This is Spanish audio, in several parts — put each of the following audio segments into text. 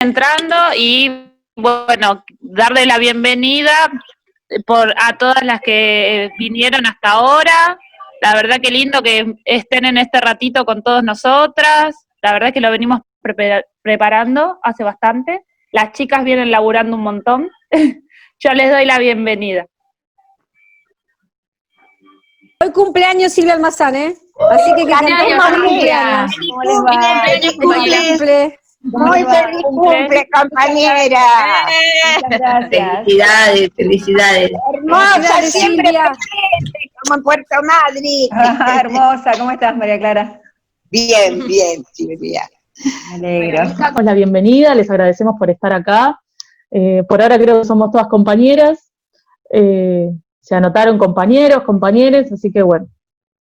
entrando y, bueno, darle la bienvenida a todas las que vinieron hasta ahora. La verdad que lindo que estén en este ratito con todos nosotras. La verdad que lo venimos preparando hace bastante. Las chicas vienen laburando un montón. Yo les doy la bienvenida. Hoy cumpleaños Silvia Almazán, ¿eh? Así que cantemos cumpleaños. ¿Cómo les va? Feliz cumple. Muy feliz cumple, compañera. Muchas gracias. Felicidades, felicidades. Hermosa, siempre presente, como en Puerto Madryn. Hermosa, ¿cómo estás, María Clara? Bien, bien, Silvia. Me alegro. Les damos la bienvenida, les agradecemos por estar acá. Por ahora creo que somos todas compañeras. Se anotaron compañeros, compañeres, así que bueno.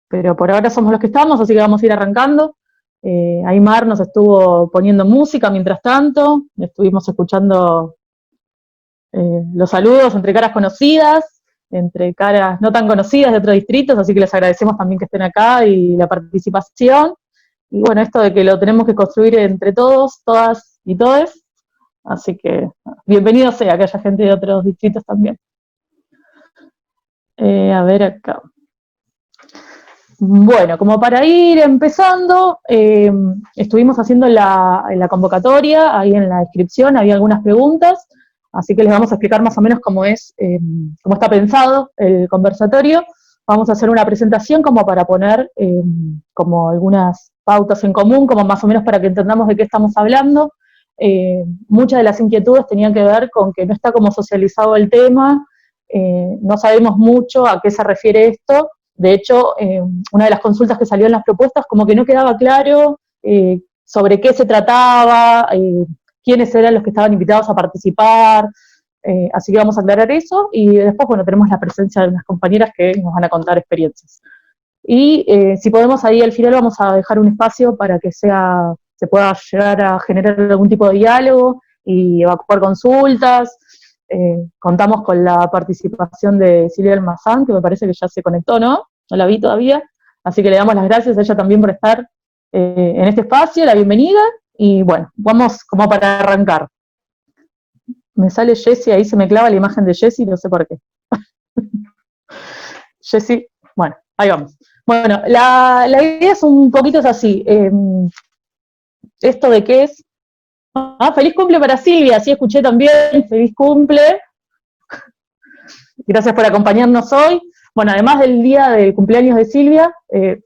Pero por ahora somos los que estamos, así que vamos a ir arrancando. Aymar nos estuvo poniendo música mientras tanto, estuvimos escuchando los saludos entre caras conocidas, entre caras no tan conocidas de otros distritos, así que les agradecemos también que estén acá y la participación. Y bueno, esto de que lo tenemos que construir entre todos, todas y todes, así que bienvenido sea que haya gente de otros distritos también. A ver acá. Bueno, como para ir empezando, estuvimos haciendo la convocatoria, ahí en la descripción había algunas preguntas, así que les vamos a explicar más o menos cómo está pensado el conversatorio. Vamos a hacer una presentación como para poner como algunas pautas en común, como más o menos para que entendamos de qué estamos hablando. Muchas de las inquietudes tenían que ver con que no está como socializado el tema, no sabemos mucho a qué se refiere esto. De hecho, una de las consultas que salió en las propuestas como que no quedaba claro sobre qué se trataba, quiénes eran los que estaban invitados a participar, así que vamos a aclarar eso, y después, bueno, tenemos la presencia de unas compañeras que nos van a contar experiencias. Y si podemos, ahí al final vamos a dejar un espacio para que se pueda llegar a generar algún tipo de diálogo y evacuar consultas. Contamos con la participación de Silvia Almazán, que me parece que ya se conectó, ¿no? No la vi todavía, así que le damos las gracias a ella también por estar en este espacio, la bienvenida, y bueno, vamos como para arrancar. Me sale Jessie, ahí se me clava la imagen de Jessie, no sé por qué. Jessie, bueno, ahí vamos. Bueno, la idea es un poquito así, esto de qué es. Feliz cumple para Silvia, sí escuché también, feliz cumple. Gracias por acompañarnos hoy. Bueno, además del día del cumpleaños de Silvia,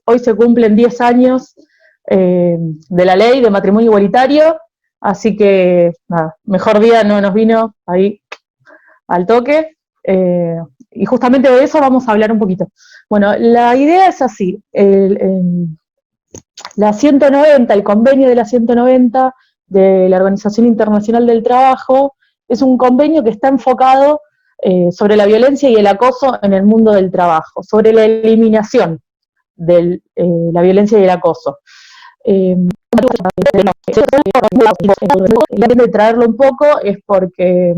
hoy se cumplen 10 años de la ley de matrimonio igualitario, así que nada, mejor día no nos vino ahí al toque, y justamente de eso vamos a hablar un poquito. Bueno, la idea es así, la 190, el convenio de la 190 de la Organización Internacional del Trabajo, es un convenio que está enfocado sobre la violencia y el acoso en el mundo del trabajo, sobre la eliminación de la violencia y el acoso. De traerlo un poco es porque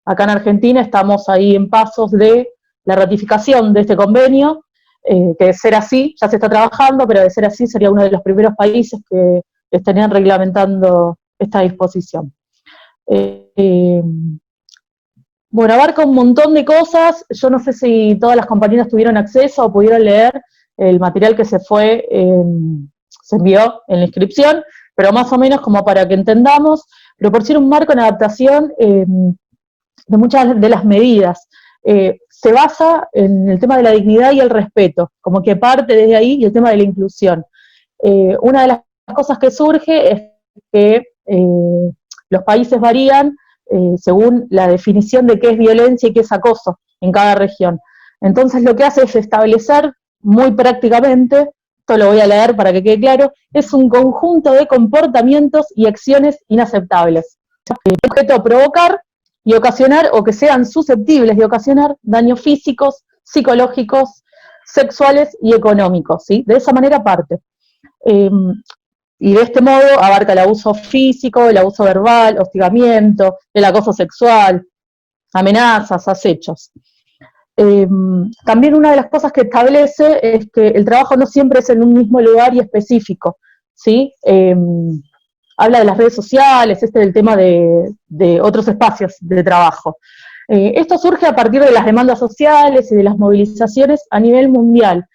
acá en Argentina estamos ahí en pasos de la ratificación de este convenio, que de ser así, ya se está trabajando, pero de ser así sería uno de los primeros países que estarían reglamentando esta disposición. Bueno, abarca un montón de cosas, yo no sé si todas las compañeras tuvieron acceso o pudieron leer el material que se envió en la inscripción, pero más o menos como para que entendamos, proporciona un marco en adaptación de muchas de las medidas. Se basa en el tema de la dignidad y el respeto, como que parte desde ahí, y el tema de la inclusión. Una de las cosas que surge es que los países varían según la definición de qué es violencia y qué es acoso en cada región. Entonces lo que hace es establecer muy prácticamente, esto lo voy a leer para que quede claro, es un conjunto de comportamientos y acciones inaceptables. Objeto provocar y ocasionar, o que sean susceptibles de ocasionar, daños físicos, psicológicos, sexuales y económicos, ¿sí? De esa manera parte. Y de este modo abarca el abuso físico, el abuso verbal, hostigamiento, el acoso sexual, amenazas, acechos. También una de las cosas que establece es que el trabajo no siempre es en un mismo lugar y específico, ¿sí? habla de las redes sociales, del tema de otros espacios de trabajo. Esto surge a partir de las demandas sociales y de las movilizaciones a nivel mundial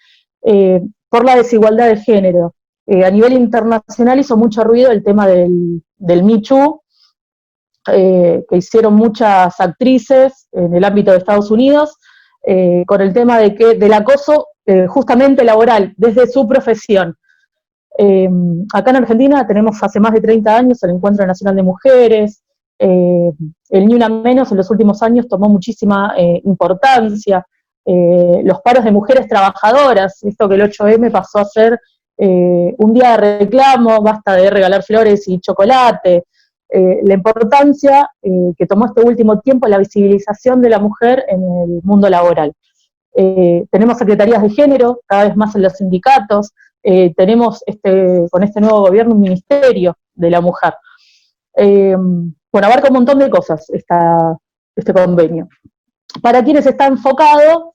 por la desigualdad de género. A nivel internacional hizo mucho ruido el tema del Me Too, que hicieron muchas actrices en el ámbito de Estados Unidos, con el tema del acoso justamente laboral, desde su profesión. Acá en Argentina tenemos hace más de 30 años el Encuentro Nacional de Mujeres, el Ni Una Menos en los últimos años tomó muchísima importancia, los paros de mujeres trabajadoras, esto que el 8M pasó a ser un día de reclamo, basta de regalar flores y chocolate, la importancia que tomó este último tiempo la visibilización de la mujer en el mundo laboral. Tenemos secretarías de género, cada vez más en los sindicatos, tenemos con este nuevo gobierno un ministerio de la mujer. Bueno, abarca un montón de cosas este convenio. Para quienes está enfocado,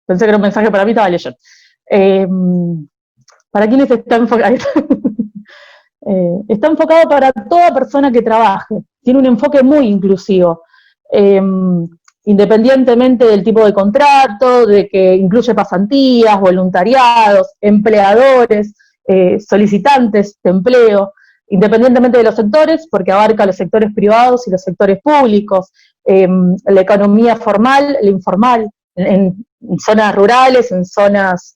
pensé que era un mensaje para mí, estaba leyendo. Para quienes está enfocado, está enfocado para toda persona que trabaje, tiene un enfoque muy inclusivo, independientemente del tipo de contrato, de que incluye pasantías, voluntariados, empleadores, solicitantes de empleo, independientemente de los sectores, porque abarca los sectores privados y los sectores públicos, la economía formal, la informal, en zonas rurales, en zonas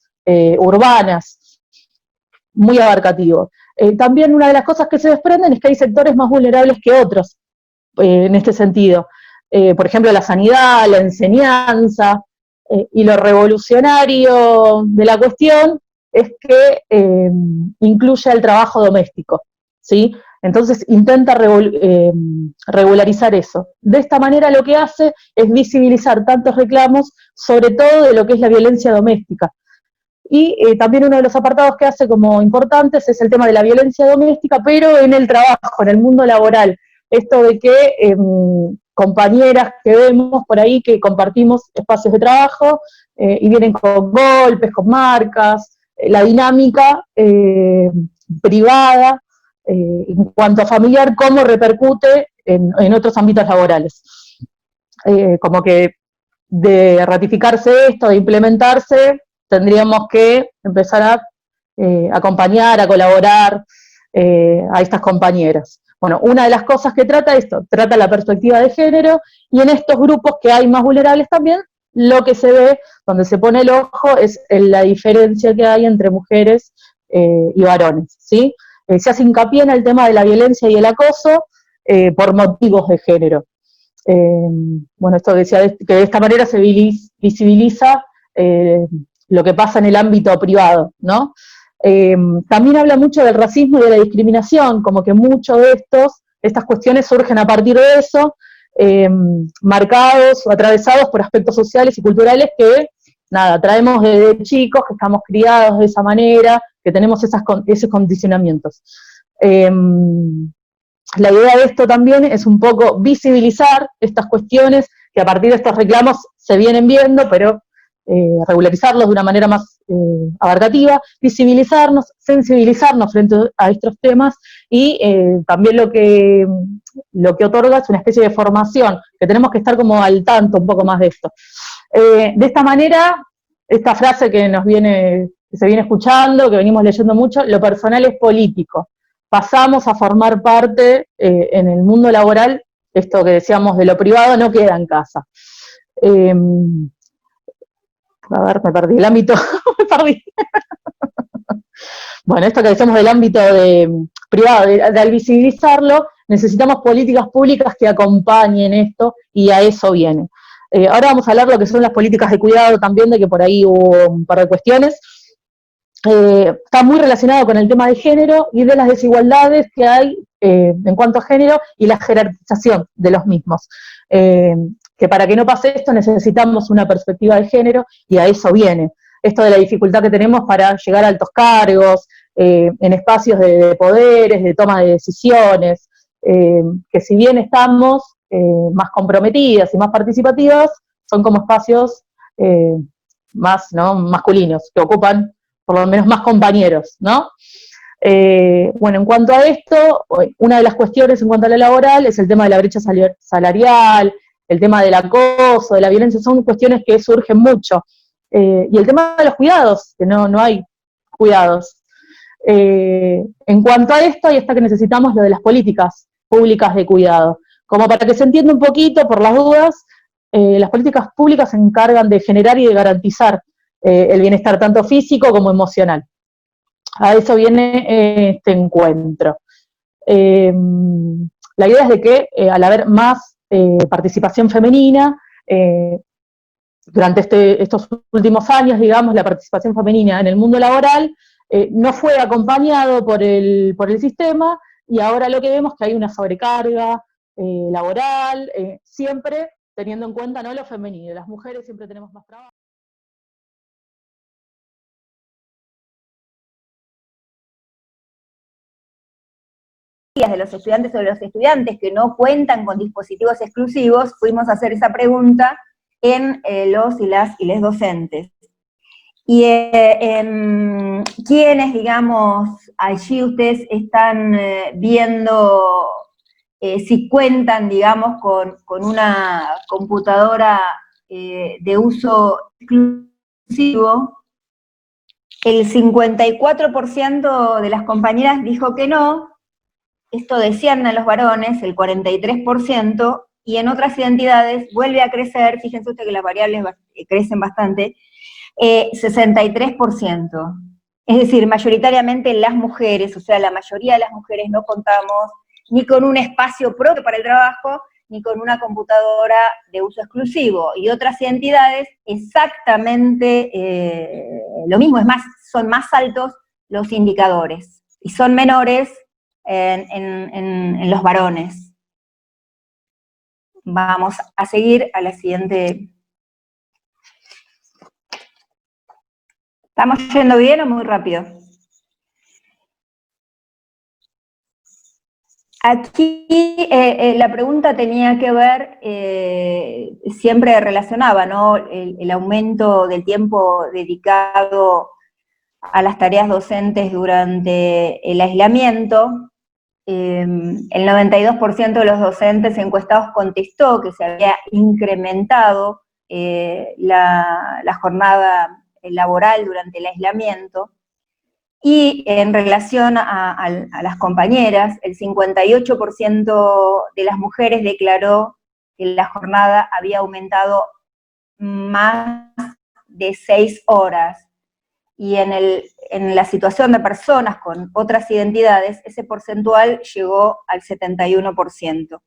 urbanas, muy abarcativo. También una de las cosas que se desprenden es que hay sectores más vulnerables que otros, en este sentido. Por ejemplo, la sanidad, la enseñanza, y lo revolucionario de la cuestión es que incluye el trabajo doméstico, ¿sí? Entonces intenta regularizar eso. De esta manera lo que hace es visibilizar tantos reclamos, sobre todo de lo que es la violencia doméstica. Y también uno de los apartados que hace como importantes es el tema de la violencia doméstica, pero en el trabajo, en el mundo laboral. Esto de que compañeras que vemos por ahí que compartimos espacios de trabajo y vienen con golpes, con marcas, la dinámica privada en cuanto a familiar, cómo repercute en otros ámbitos laborales. Como que de ratificarse esto, de implementarse, tendríamos que empezar a acompañar, a colaborar a estas compañeras. Bueno, una de las cosas que trata esto, trata la perspectiva de género, y en estos grupos que hay más vulnerables también, lo que se ve, donde se pone el ojo, es en la diferencia que hay entre mujeres y varones, ¿sí? Se hace hincapié en el tema de la violencia y el acoso por motivos de género. Bueno, esto decía que de esta manera se visibiliza lo que pasa en el ámbito privado, ¿no? También habla mucho del racismo y de la discriminación, como que muchos de estas cuestiones surgen a partir de eso, marcados o atravesados por aspectos sociales y culturales que, nada, traemos desde chicos, que estamos criados de esa manera, que tenemos esos condicionamientos. La idea de esto también es un poco visibilizar estas cuestiones que a partir de estos reclamos se vienen viendo, pero regularizarlos de una manera más abarcativa, visibilizarnos, sensibilizarnos frente a estos temas, y también lo que otorga es una especie de formación, que tenemos que estar como al tanto un poco más de esto. De esta manera, esta frase que se viene escuchando, que venimos leyendo mucho, lo personal es político. Pasamos a formar parte en el mundo laboral, esto que decíamos de lo privado no queda en casa. A ver, me perdí el ámbito, me perdí. Bueno, esto que decimos del ámbito privado, al visibilizarlo, necesitamos políticas públicas que acompañen esto, y a eso viene. Ahora vamos a hablar de lo que son las políticas de cuidado también, de que por ahí hubo un par de cuestiones. Está muy relacionado con el tema de género y de las desigualdades que hay en cuanto a género y la jerarquización de los mismos. Que para que no pase esto necesitamos una perspectiva de género, y a eso viene. Esto de la dificultad que tenemos para llegar a altos cargos, en espacios de poderes, de toma de decisiones, que si bien estamos más comprometidas y más participativas, son como espacios más, ¿no?, masculinos, que ocupan por lo menos más compañeros, ¿no? Bueno, en cuanto a esto, una de las cuestiones en cuanto a lo laboral es el tema de la brecha salarial, el tema del acoso, de la violencia, son cuestiones que surgen mucho. Y el tema de los cuidados, que no hay cuidados. En cuanto a esto, y hasta que necesitamos lo de las políticas públicas de cuidado. Como para que se entienda un poquito, por las dudas, las políticas públicas se encargan de generar y de garantizar el bienestar tanto físico como emocional. A eso viene este encuentro. La idea es de que al haber más participación femenina, durante estos últimos años, digamos, la participación femenina en el mundo laboral no fue acompañado por el sistema, y ahora lo que vemos es que hay una sobrecarga laboral, siempre teniendo en cuenta no lo femenino. Las mujeres siempre tenemos más trabajo. De los estudiantes o de los estudiantes que no cuentan con dispositivos exclusivos, fuimos a hacer esa pregunta en los y les docentes. Y quienes, digamos, allí ustedes están viendo si cuentan, digamos, con una computadora de uso exclusivo, el 54% de las compañeras dijo que no. Esto decían a los varones, el 43%, y en otras identidades vuelve a crecer, fíjense ustedes que las variables crecen bastante, 63%. Es decir, mayoritariamente las mujeres, o sea, la mayoría de las mujeres no contamos ni con un espacio propio para el trabajo, ni con una computadora de uso exclusivo. Y otras identidades, exactamente lo mismo, es más, son más altos los indicadores, y son menores en los varones. Vamos a seguir a la siguiente. ¿Estamos yendo bien o muy rápido? Aquí la pregunta tenía que ver, siempre relacionaba, ¿no?, el aumento del tiempo dedicado a las tareas docentes durante el aislamiento. El 92% de los docentes encuestados contestó que se había incrementado la jornada laboral durante el aislamiento. Y en relación a las compañeras, el 58% de las mujeres declaró que la jornada había aumentado más de 6 horas. Y en la situación de personas con otras identidades, ese porcentual llegó al 71%.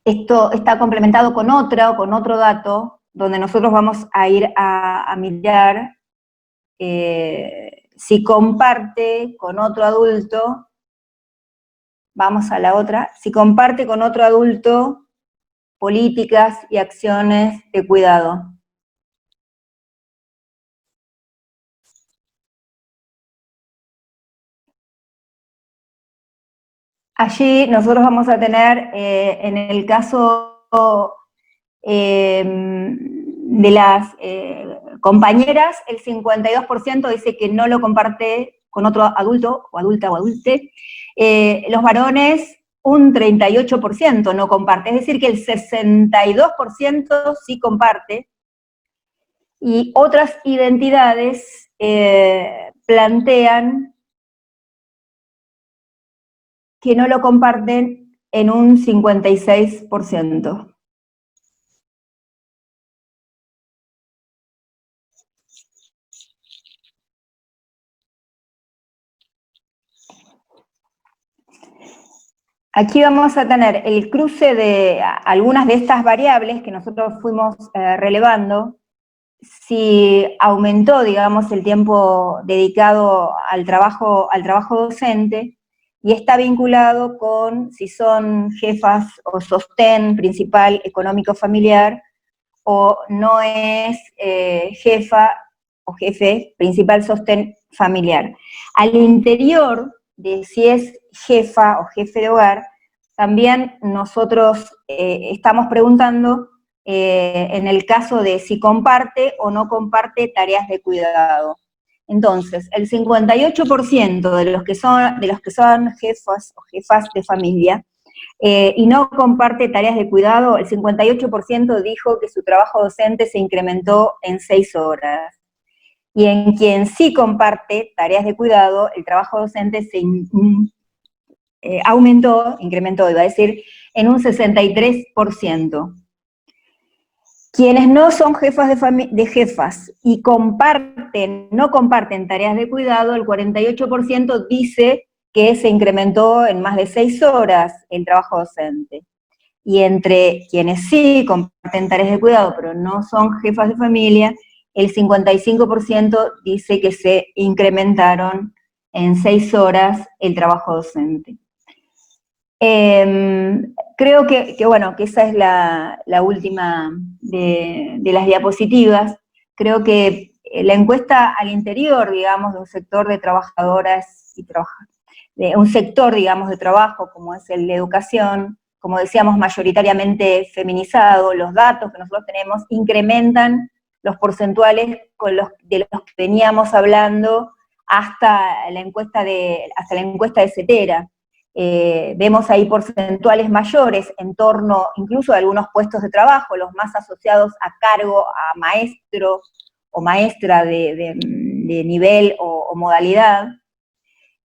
Esto está complementado con otro dato, donde nosotros vamos a ir a mirar si comparte con otro adulto, vamos a la otra, si comparte con otro adulto políticas y acciones de cuidado. Allí nosotros vamos a tener, en el caso de las compañeras, el 52% dice que no lo comparte con otro adulto, o adulta o adulte. Los varones, un 38% no comparte, es decir que el 62% sí comparte. Y otras identidades plantean que no lo comparten en un 56%. Aquí vamos a tener el cruce de algunas de estas variables que nosotros fuimos relevando, si aumentó, digamos, el tiempo dedicado al trabajo docente, y está vinculado con si son jefas o sostén principal económico familiar, o no es jefa o jefe principal sostén familiar. Al interior de si es jefa o jefe de hogar, también nosotros estamos preguntando en el caso de si comparte o no comparte tareas de cuidado. Entonces, el 58% de los que son jefas o jefas de familia y no comparte tareas de cuidado, el 58% dijo que su trabajo docente se incrementó en 6 horas. Y en quien sí comparte tareas de cuidado, el trabajo docente se incrementó, iba a decir, en un 63%. Quienes no son jefas de jefas y no comparten tareas de cuidado, el 48% dice que se incrementó en más de 6 horas el trabajo docente. Y entre quienes sí comparten tareas de cuidado, pero no son jefas de familia, el 55% dice que se incrementaron en 6 horas el trabajo docente. Creo que esa es la última de las diapositivas. Creo que la encuesta al interior, digamos, de un sector de trabajadoras y de un sector, digamos, de trabajo, como es el de educación, como decíamos, mayoritariamente feminizado, los datos que nosotros tenemos incrementan los porcentuales de los que veníamos hablando hasta la encuesta de Cetera. Vemos ahí porcentuales mayores en torno incluso a algunos puestos de trabajo, los más asociados a cargo, a maestro o maestra de nivel o modalidad,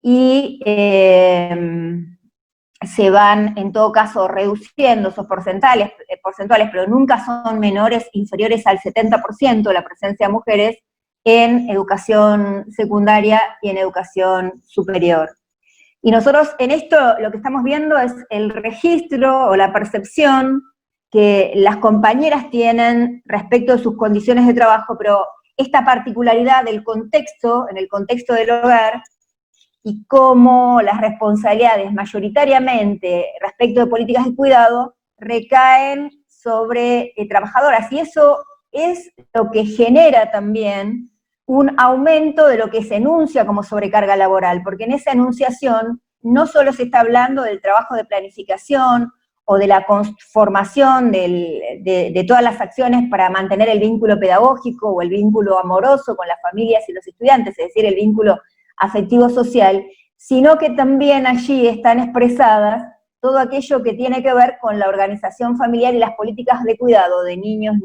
y se van en todo caso reduciendo esos porcentuales, pero nunca son inferiores al 70% la presencia de mujeres en educación secundaria y en educación superior. Y nosotros en esto lo que estamos viendo es el registro o la percepción que las compañeras tienen respecto de sus condiciones de trabajo, pero esta particularidad del contexto, en el contexto del hogar, y cómo las responsabilidades mayoritariamente respecto de políticas de cuidado recaen sobre trabajadoras, y eso es lo que genera también un aumento de lo que se enuncia como sobrecarga laboral, porque en esa enunciación no solo se está hablando del trabajo de planificación o de la conformación de todas las acciones para mantener el vínculo pedagógico o el vínculo amoroso con las familias y los estudiantes, es decir, el vínculo afectivo-social, sino que también allí están expresadas todo aquello que tiene que ver con la organización familiar y las políticas de cuidado de niños,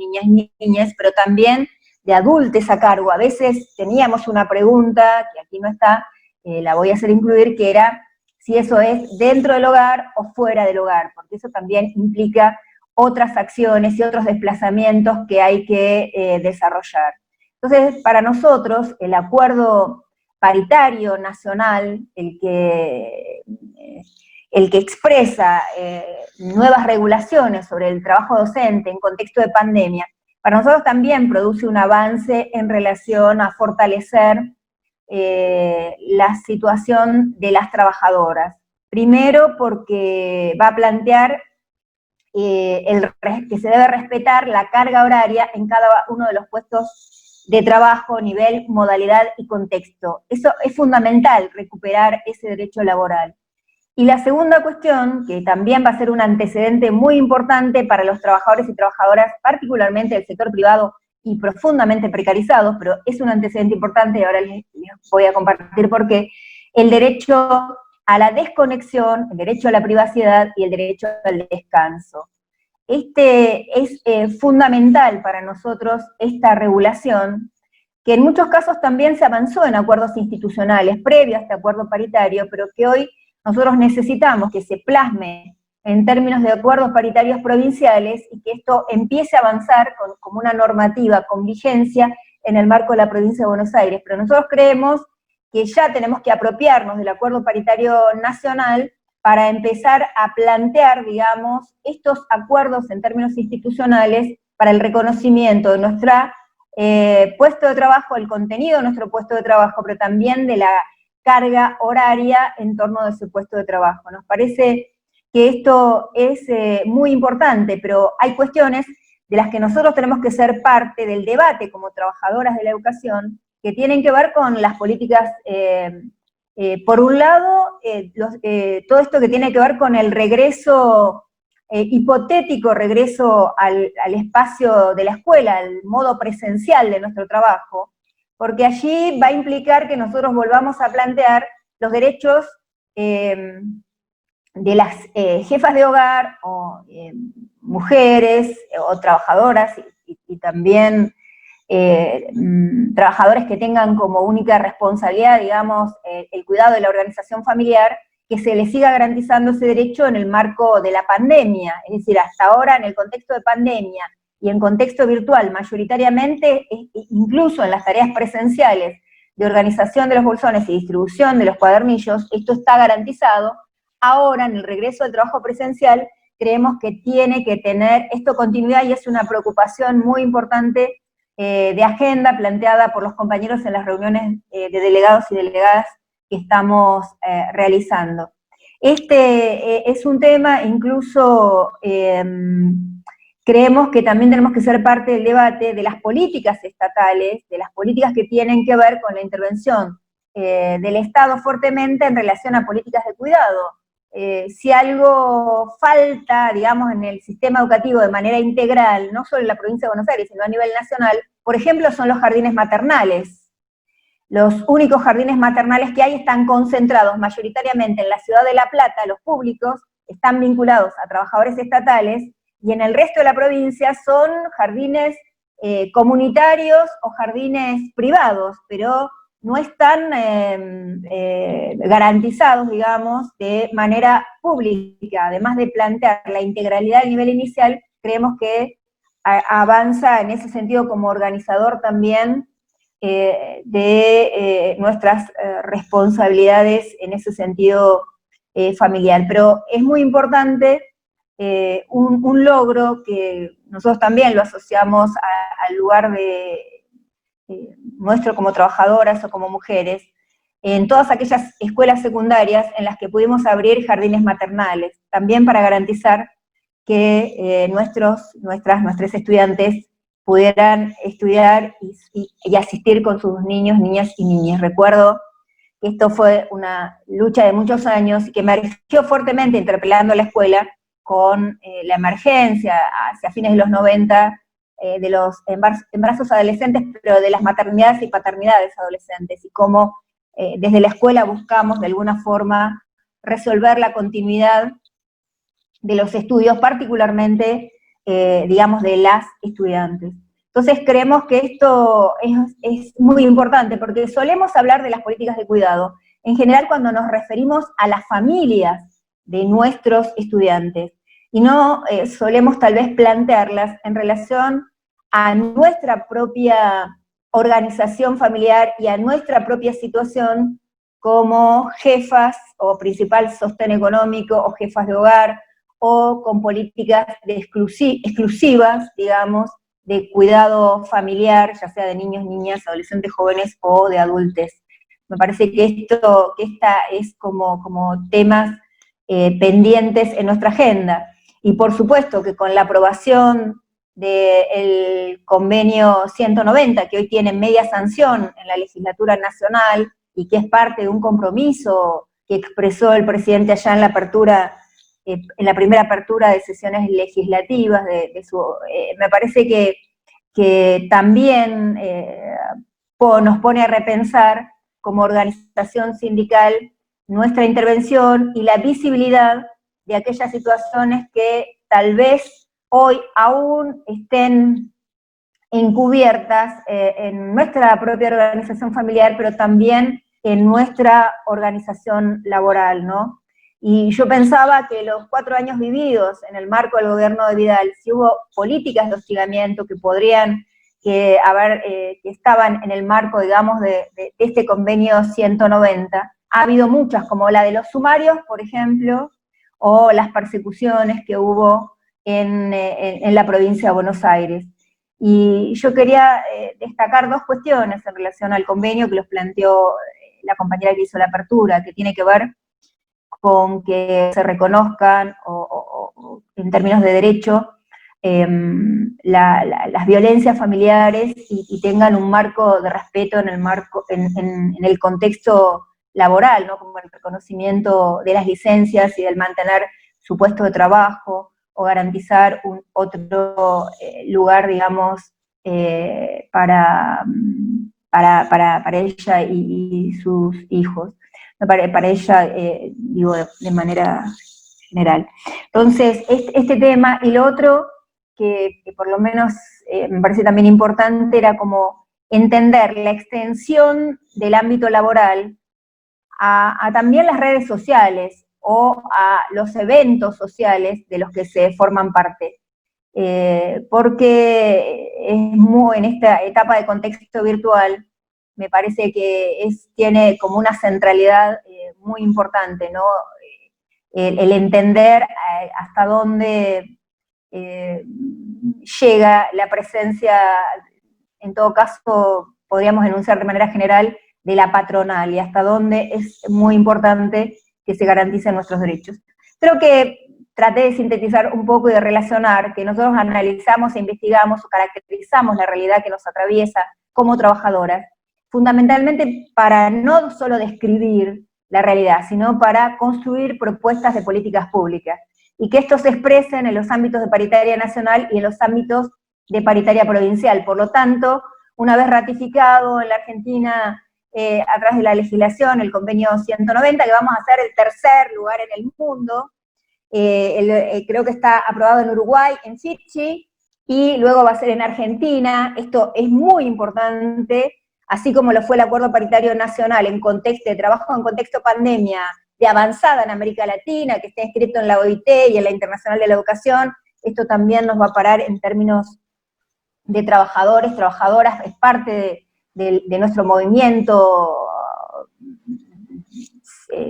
niñas, pero también de adultos a cargo. A veces teníamos una pregunta, que aquí no está, la voy a hacer incluir, que era si eso es dentro del hogar o fuera del hogar, porque eso también implica otras acciones y otros desplazamientos que hay que desarrollar. Entonces, para nosotros, el acuerdo paritario nacional, el que expresa nuevas regulaciones sobre el trabajo docente en contexto de pandemia, para nosotros también produce un avance en relación a fortalecer la situación de las trabajadoras. Primero porque va a plantear que se debe respetar la carga horaria en cada uno de los puestos de trabajo, nivel, modalidad y contexto. Eso es fundamental, recuperar ese derecho laboral. Y la segunda cuestión, que también va a ser un antecedente muy importante para los trabajadores y trabajadoras, particularmente del sector privado y profundamente precarizados, pero es un antecedente importante y ahora les voy a compartir por qué, el derecho a la desconexión, el derecho a la privacidad y el derecho al descanso. Este es fundamental para nosotros, esta regulación, que en muchos casos también se avanzó en acuerdos institucionales previos a este acuerdo paritario, pero que hoy nosotros necesitamos que se plasme en términos de acuerdos paritarios provinciales y que esto empiece a avanzar como una normativa con vigencia en el marco de la provincia de Buenos Aires. Pero nosotros creemos que ya tenemos que apropiarnos del acuerdo paritario nacional para empezar a plantear, digamos, estos acuerdos en términos institucionales para el reconocimiento de nuestro puesto de trabajo, el contenido de nuestro puesto de trabajo, pero también de la carga horaria en torno de ese puesto de trabajo. Nos parece que esto es muy importante, pero hay cuestiones de las que nosotros tenemos que ser parte del debate como trabajadoras de la educación, que tienen que ver con las políticas, por un lado, todo esto que tiene que ver con el regreso, hipotético regreso al espacio de la escuela, al modo presencial de nuestro trabajo, porque allí va a implicar que nosotros volvamos a plantear los derechos de las jefas de hogar, o mujeres, o trabajadoras, y también trabajadores que tengan como única responsabilidad, digamos, el cuidado de la organización familiar, que se les siga garantizando ese derecho en el marco de la pandemia. Es decir, hasta ahora, en el contexto de pandemia y en contexto virtual, mayoritariamente, incluso en las tareas presenciales de organización de los bolsones y distribución de los cuadernillos, esto está garantizado. Ahora, en el regreso al trabajo presencial, creemos que tiene que tener esto continuidad, y es una preocupación muy importante de agenda planteada por los compañeros en las reuniones de delegados y delegadas que estamos realizando. Este es un tema, incluso creemos que también tenemos que ser parte del debate de las políticas estatales, de las políticas que tienen que ver con la intervención del Estado fuertemente en relación a políticas de cuidado. Si algo falta, digamos, en el sistema educativo de manera integral, no solo en la provincia de Buenos Aires, sino a nivel nacional, por ejemplo, son los jardines maternales. Los únicos jardines maternales que hay están concentrados mayoritariamente en la ciudad de La Plata, los públicos, están vinculados a trabajadores estatales, y en el resto de la provincia son jardines comunitarios o jardines privados, pero no están garantizados, digamos, de manera pública. Además de plantear la integralidad del nivel inicial, creemos que avanza en ese sentido como organizador también de nuestras responsabilidades en ese sentido familiar. Pero es muy importante un logro que nosotros también lo asociamos al lugar de nuestro como trabajadoras o como mujeres, en todas aquellas escuelas secundarias en las que pudimos abrir jardines maternales, también para garantizar que nuestros estudiantes pudieran estudiar y asistir con sus niños, niñas y niñas. Recuerdo que esto fue una lucha de muchos años y que emergió fuertemente interpelando a la escuela con la emergencia hacia fines de los 90 de los embarazos adolescentes, pero de las maternidades y paternidades adolescentes, y cómo desde la escuela buscamos de alguna forma resolver la continuidad de los estudios, particularmente, digamos, de las estudiantes. Entonces creemos que esto es muy importante, porque solemos hablar de las políticas de cuidado, en general cuando nos referimos a las familias de nuestros estudiantes, y no solemos tal vez plantearlas en relación a nuestra propia organización familiar y a nuestra propia situación como jefas o principal sostén económico o jefas de hogar, o con políticas exclusivas, digamos, de cuidado familiar, ya sea de niños, niñas, adolescentes, jóvenes o de adultos. Me parece que esta es como temas pendientes en nuestra agenda. Y por supuesto que con la aprobación del convenio 190, que hoy tiene media sanción en la legislatura nacional, y que es parte de un compromiso que expresó el presidente allá en la apertura, en la primera apertura de sesiones legislativas, me parece que también nos pone a repensar como organización sindical nuestra intervención y la visibilidad de aquellas situaciones que tal vez hoy aún estén encubiertas en nuestra propia organización familiar, pero también en nuestra organización laboral, ¿no? Y yo pensaba que los 4 años vividos en el marco del gobierno de Vidal, si hubo políticas de hostigamiento que estaban en el marco, digamos, de este convenio 190, ha habido muchas, como la de los sumarios, por ejemplo, o las persecuciones que hubo en la provincia de Buenos Aires. Y yo quería destacar 2 cuestiones en relación al convenio que los planteó la compañera que hizo la apertura, que tiene que ver con que se reconozcan, o en términos de derecho, las violencias familiares y tengan un marco de respeto en el contexto laboral, ¿no? Como el reconocimiento de las licencias y del mantener su puesto de trabajo, o garantizar otro lugar, digamos, para para ella y sus hijos, para ella, digo, de manera general. Entonces, este tema, y lo otro, que por lo menos me parece también importante, era como entender la extensión del ámbito laboral a también las redes sociales o a los eventos sociales de los que se forman parte. Porque en esta etapa de contexto virtual me parece que tiene como una centralidad muy importante, ¿no? El entender hasta dónde llega la presencia, en todo caso podríamos enunciar de manera general, de la patronal, y hasta dónde es muy importante que se garanticen nuestros derechos. Creo que traté de sintetizar un poco y de relacionar que nosotros analizamos e investigamos o caracterizamos la realidad que nos atraviesa como trabajadoras, fundamentalmente para no solo describir la realidad, sino para construir propuestas de políticas públicas, y que esto se expresen en los ámbitos de paritaria nacional y en los ámbitos de paritaria provincial. Por lo tanto, una vez ratificado en la Argentina a través de la legislación, el convenio 190, que vamos a ser el tercer lugar en el mundo, creo que está aprobado en Uruguay, en Fidschi, y luego va a ser en Argentina. Esto es muy importante, así como lo fue el Acuerdo Paritario Nacional en contexto de trabajo, en contexto pandemia, de avanzada en América Latina, que está inscrito en la OIT y en la Internacional de la Educación. Esto también nos va a parar en términos de trabajadores, trabajadoras, es parte de nuestro movimiento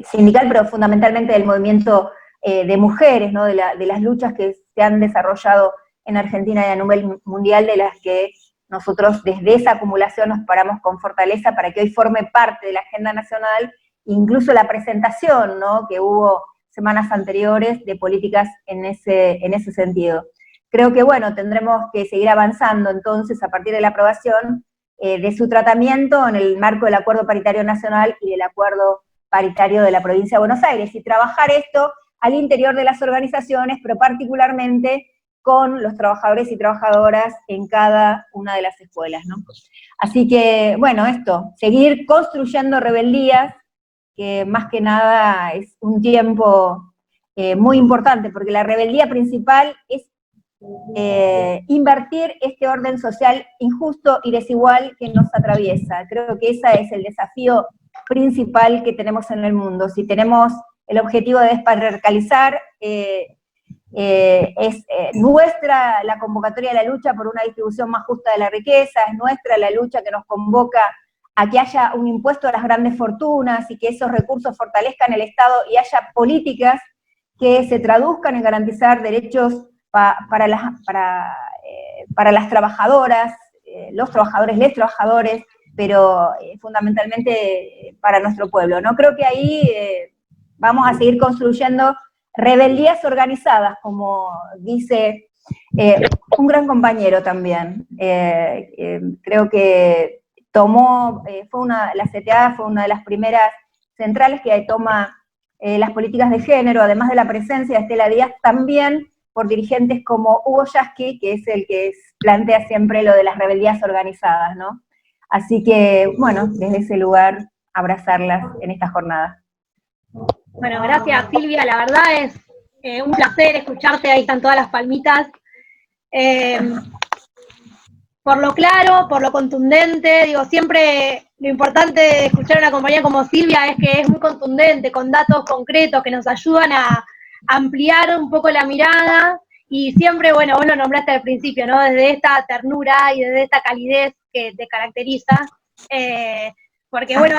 sindical, pero fundamentalmente del movimiento de mujeres, ¿no? de las luchas que se han desarrollado en Argentina y a nivel mundial, de las que nosotros desde esa acumulación nos paramos con fortaleza para que hoy forme parte de la agenda nacional, incluso la presentación, ¿no? que hubo semanas anteriores de políticas en ese sentido. Creo que, bueno, tendremos que seguir avanzando entonces a partir de la aprobación de su tratamiento en el marco del Acuerdo Paritario Nacional y del Acuerdo Paritario de la Provincia de Buenos Aires, y trabajar esto al interior de las organizaciones, pero particularmente con los trabajadores y trabajadoras en cada una de las escuelas, ¿no? Así que, bueno, esto, seguir construyendo rebeldías, que más que nada es un tiempo muy importante, porque la rebeldía principal es invertir este orden social injusto y desigual que nos atraviesa. Creo que ese es el desafío principal que tenemos en el mundo. Si tenemos el objetivo de despatriarcalizar, es nuestra la convocatoria de la lucha por una distribución más justa de la riqueza, es nuestra la lucha que nos convoca a que haya un impuesto a las grandes fortunas y que esos recursos fortalezcan el Estado y haya políticas que se traduzcan en garantizar derechos para las trabajadoras, los trabajadores, les trabajadores, pero fundamentalmente para nuestro pueblo, ¿no? Creo que ahí vamos a seguir construyendo rebeldías organizadas, como dice un gran compañero también. Creo que la CTA fue una de las primeras centrales que toma las políticas de género, además de la presencia de Estela Díaz, también por dirigentes como Hugo Yasky, que es el que plantea siempre lo de las rebeldías organizadas, ¿no? Así que, bueno, desde ese lugar, abrazarlas en esta jornada. Bueno, gracias Silvia, la verdad es un placer escucharte, ahí están todas las palmitas. Por lo claro, por lo contundente, digo, siempre lo importante de escuchar a una compañera como Silvia es que es muy contundente, con datos concretos que nos ayudan a ampliar un poco la mirada, y siempre, bueno, vos lo nombraste al principio, ¿no? Desde esta ternura y desde esta calidez que te caracteriza, porque, bueno,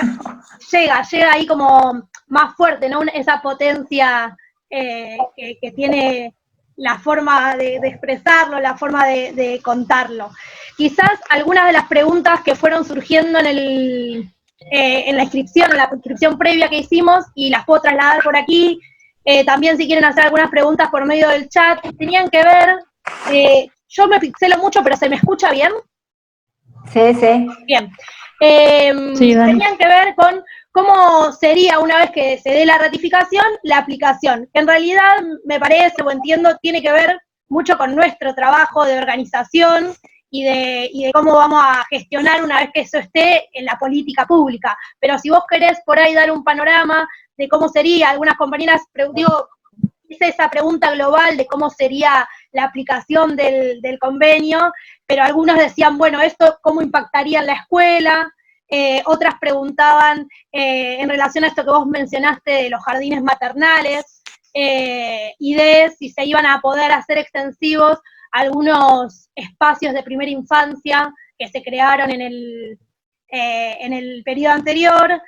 llega ahí como más fuerte, ¿no? Esa potencia que tiene la forma de expresarlo, la forma de contarlo. Quizás algunas de las preguntas que fueron surgiendo en la inscripción previa que hicimos, y las puedo trasladar por aquí, también si quieren hacer algunas preguntas por medio del chat, tenían que ver, yo me pixelo mucho, pero ¿se me escucha bien? Sí, sí. Bien. Sí, tenían que ver con cómo sería, una vez que se dé la ratificación, la aplicación. En realidad, me parece o entiendo, tiene que ver mucho con nuestro trabajo de organización y de cómo vamos a gestionar una vez que eso esté en la política pública. Pero si vos querés por ahí dar un panorama de cómo sería, algunas compañeras, digo, hice esa pregunta global de cómo sería la aplicación del convenio, pero algunos decían, bueno, esto cómo impactaría en la escuela, otras preguntaban en relación a esto que vos mencionaste de los jardines maternales, y de si se iban a poder hacer extensivos algunos espacios de primera infancia que se crearon en el periodo anterior,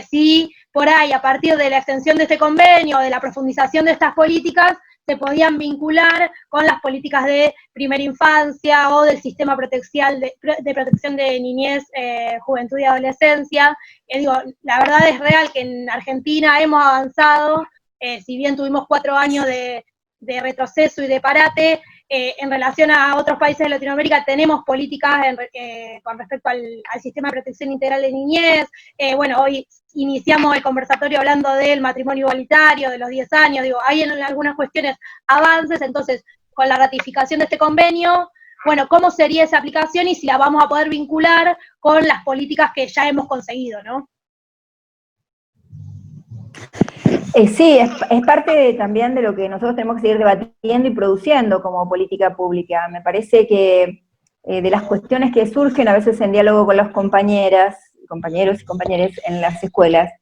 si por ahí, a partir de la extensión de este convenio, de la profundización de estas políticas, se podían vincular con las políticas de primera infancia o del sistema de protección de niñez, juventud y adolescencia. Digo, la verdad es real que en Argentina hemos avanzado, si bien tuvimos 4 años de retroceso y de parate, en relación a otros países de Latinoamérica tenemos políticas con respecto al sistema de protección integral de niñez. Bueno, hoy iniciamos el conversatorio hablando del matrimonio igualitario, de los 10 años, digo, hay en algunas cuestiones avances. Entonces, con la ratificación de este convenio, bueno, ¿cómo sería esa aplicación y si la vamos a poder vincular con las políticas que ya hemos conseguido, ¿no? Sí, es parte también de lo que nosotros tenemos que seguir debatiendo y produciendo como política pública. Me parece que de las cuestiones que surgen a veces en diálogo con las compañeros y compañeras en las escuelas,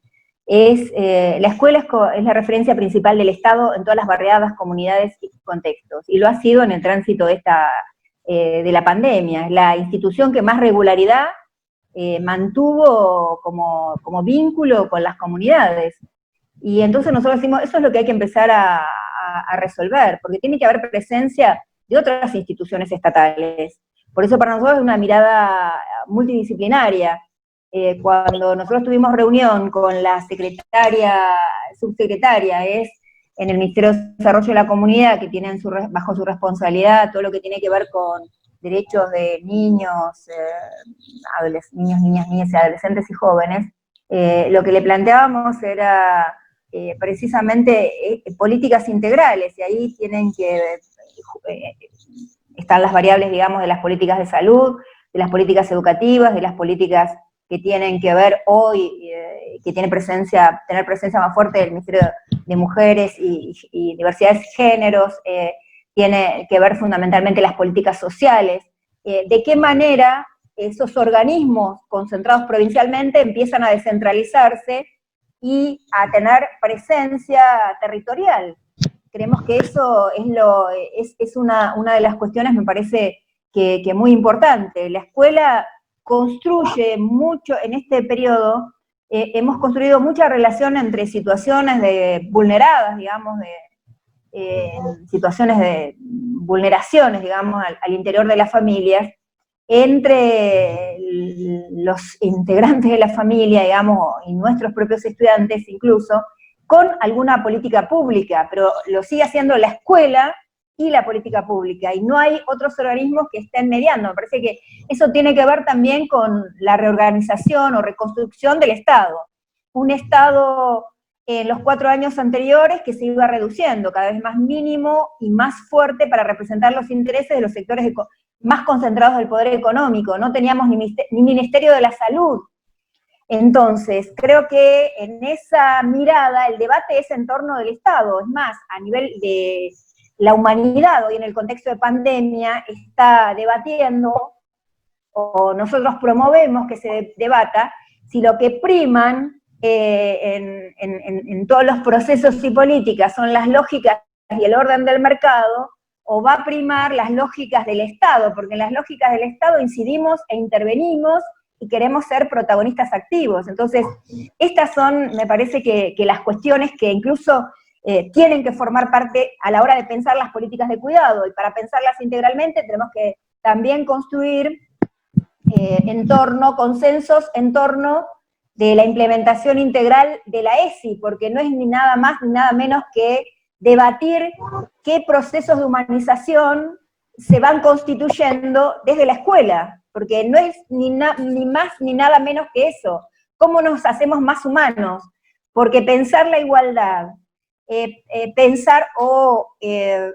la escuela es la referencia principal del Estado en todas las barriadas, comunidades y contextos, y lo ha sido en el tránsito de la pandemia. Es la institución que más regularidad mantuvo como vínculo con las comunidades. Y entonces nosotros decimos, eso es lo que hay que empezar a resolver, porque tiene que haber presencia de otras instituciones estatales. Por eso para nosotros es una mirada multidisciplinaria. Cuando nosotros tuvimos reunión con la subsecretaria, en el Ministerio de Desarrollo de la Comunidad, que tienen bajo su responsabilidad todo lo que tiene que ver con derechos de niños, niñas y adolescentes y jóvenes, lo que le planteábamos era precisamente políticas integrales, y ahí tienen que están las variables, digamos, de las políticas de salud, de las políticas educativas, de las políticas que tienen que ver hoy, que tener presencia más fuerte del Ministerio de Mujeres y Diversidades y Géneros, tiene que ver fundamentalmente las políticas sociales, de qué manera esos organismos concentrados provincialmente empiezan a descentralizarse y a tener presencia territorial. Creemos que eso es una de las cuestiones, me parece, que muy importante. La escuela construye mucho, en este periodo, hemos construido mucha relación entre situaciones vulneradas, digamos, situaciones de vulneraciones, digamos, al interior de las familias, entre los integrantes de la familia, digamos, y nuestros propios estudiantes incluso, con alguna política pública, pero lo sigue haciendo la escuela y la política pública, y no hay otros organismos que estén mediando. Me parece que eso tiene que ver también con la reorganización o reconstrucción del Estado. Un Estado en los 4 años anteriores que se iba reduciendo, cada vez más mínimo y más fuerte para representar los intereses de los sectores más concentrados del poder económico. No teníamos ni Ministerio de la Salud. Entonces, creo que en esa mirada el debate es en torno del Estado. Es más, a nivel de la humanidad, hoy en el contexto de pandemia, está debatiendo, o nosotros promovemos que se debata, si lo que priman en todos los procesos y políticas son las lógicas y el orden del mercado, o va a primar las lógicas del Estado, porque en las lógicas del Estado incidimos e intervenimos y queremos ser protagonistas activos. Entonces, estas son, me parece que las cuestiones que incluso tienen que formar parte a la hora de pensar las políticas de cuidado, y para pensarlas integralmente tenemos que también construir consensos en torno de la implementación integral de la ESI, porque no es ni nada más ni nada menos que debatir qué procesos de humanización se van constituyendo desde la escuela, porque no es ni más ni nada menos que eso. ¿Cómo nos hacemos más humanos? Porque pensar la igualdad pensar o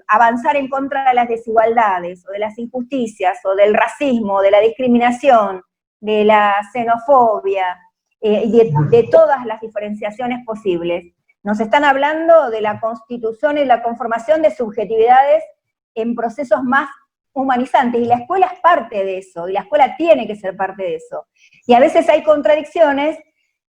avanzar en contra de las desigualdades, o de las injusticias, o del racismo, de la discriminación, de la xenofobia, y de todas las diferenciaciones posibles. Nos están hablando de la constitución y la conformación de subjetividades en procesos más humanizantes, y la escuela es parte de eso, y la escuela tiene que ser parte de eso. Y a veces hay contradicciones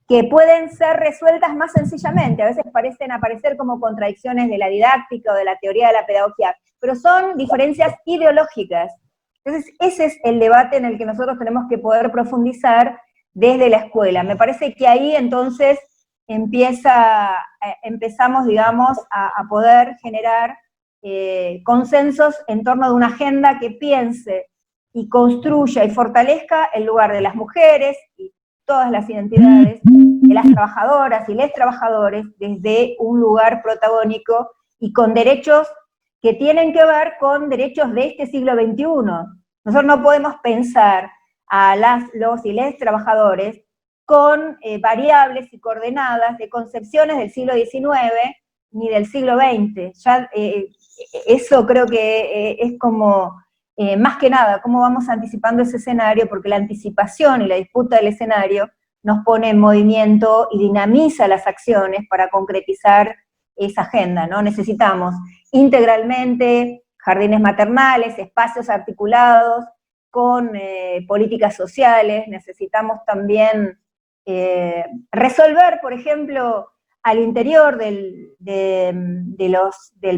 que pueden ser resueltas más sencillamente, a veces parecen aparecer como contradicciones de la didáctica o de la teoría de la pedagogía, pero son diferencias ideológicas. Entonces, ese es el debate en el que nosotros tenemos que poder profundizar desde la escuela. Me parece que ahí entonces empezamos, digamos, a poder generar consensos en torno de una agenda que piense y construya y fortalezca el lugar de las mujeres y todas las identidades, de las trabajadoras y les trabajadores, desde un lugar protagónico y con derechos que tienen que ver con derechos de este siglo XXI. Nosotros no podemos pensar a los y les trabajadores con variables y coordenadas de concepciones del siglo XIX ni del siglo XX. Ya, eso creo que es como, más que nada, cómo vamos anticipando ese escenario, porque la anticipación y la disputa del escenario nos pone en movimiento y dinamiza las acciones para concretizar esa agenda, ¿no? Necesitamos integralmente jardines maternales, espacios articulados con políticas sociales, necesitamos también resolver, por ejemplo, al interior del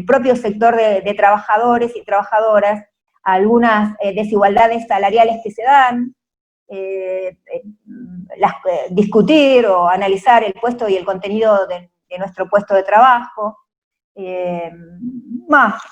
propio sector de trabajadores y trabajadoras, algunas desigualdades salariales que se dan, discutir o analizar el puesto y el contenido de nuestro puesto de trabajo.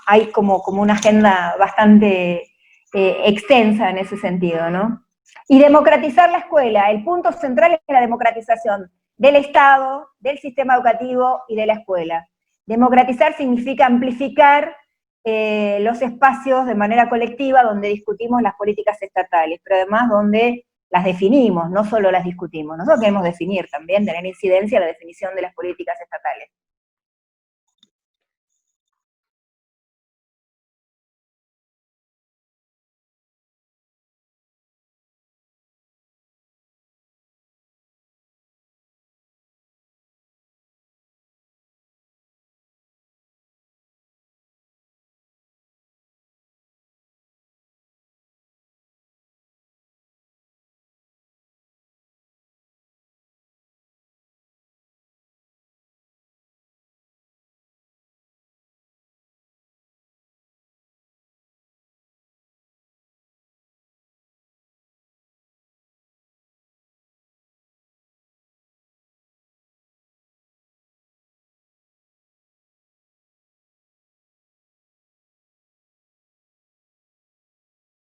Hay como una agenda bastante extensa en ese sentido, ¿no? Y democratizar la escuela, el punto central es la democratización del Estado, del sistema educativo y de la escuela. Democratizar significa amplificar los espacios de manera colectiva donde discutimos las políticas estatales, pero además donde las definimos, no solo las discutimos. Nosotros queremos definir también, tener incidencia en la definición de las políticas estatales.